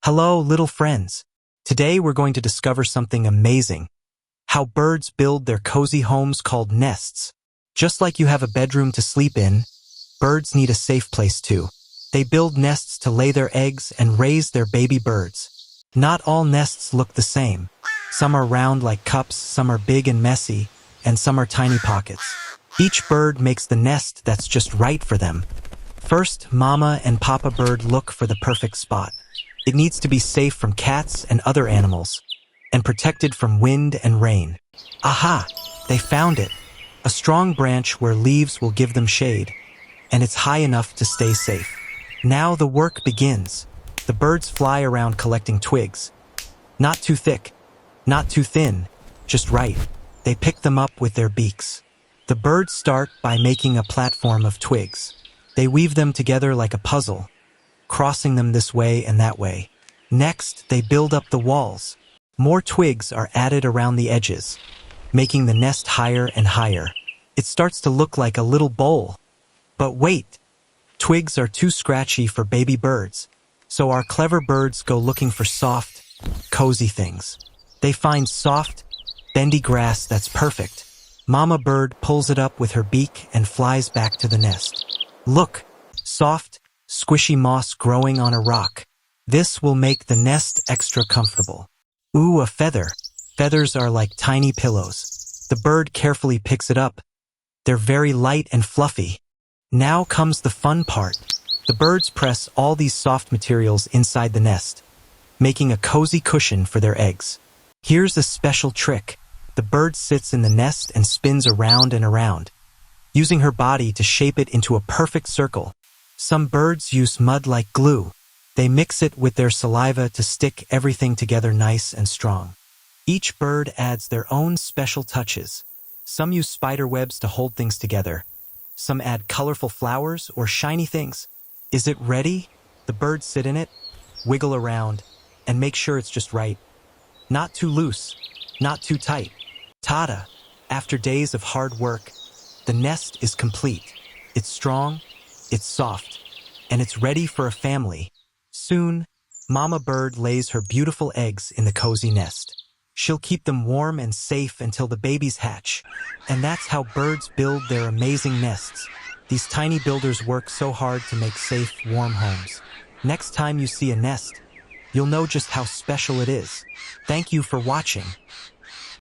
Hello, little friends. Today we're going to discover something amazing. How birds build their cozy homes called nests. Just like you have a bedroom to sleep in, birds need a safe place too. They build nests to lay their eggs and raise their baby birds. Not all nests look the same. Some are round like cups, some are big and messy, and some are tiny pockets. Each bird makes the nest that's just right for them. First, Mama and Papa bird look for the perfect spot. It needs to be safe from cats and other animals, and protected from wind and rain. Aha! They found it. A strong branch where leaves will give them shade, and it's high enough to stay safe. Now the work begins. The birds fly around collecting twigs. Not too thick, not too thin, just right. They pick them up with their beaks. The birds start by making a platform of twigs. They weave them together like a puzzle, crossing them this way and that way. Next, they build up the walls. More twigs are added around the edges, making the nest higher and higher. It starts to look like a little bowl. But wait, twigs are too scratchy for baby birds, so our clever birds go looking for soft, cozy things. They find soft, bendy grass that's perfect. Mama bird pulls it up with her beak and flies back to the nest. Look, soft, squishy moss growing on a rock. This will make the nest extra comfortable. Ooh, a feather. Feathers are like tiny pillows. The bird carefully picks it up. They're very light and fluffy. Now comes the fun part. The birds press all these soft materials inside the nest, making a cozy cushion for their eggs. Here's a special trick. The bird sits in the nest and spins around and around, using her body to shape it into a perfect circle. Some birds use mud like glue. They mix it with their saliva to stick everything together nice and strong. Each bird adds their own special touches. Some use spider webs to hold things together. Some add colorful flowers or shiny things. Is it ready? The birds sit in it, wiggle around, and make sure it's just right. Not too loose, not too tight. Ta-da! After days of hard work, the nest is complete. It's strong, it's soft, and it's ready for a family. Soon, Mama bird lays her beautiful eggs in the cozy nest. She'll keep them warm and safe until the babies hatch. And that's how birds build their amazing nests. These tiny builders work so hard to make safe, warm homes. Next time you see a nest, you'll know just how special it is. Thank you for watching.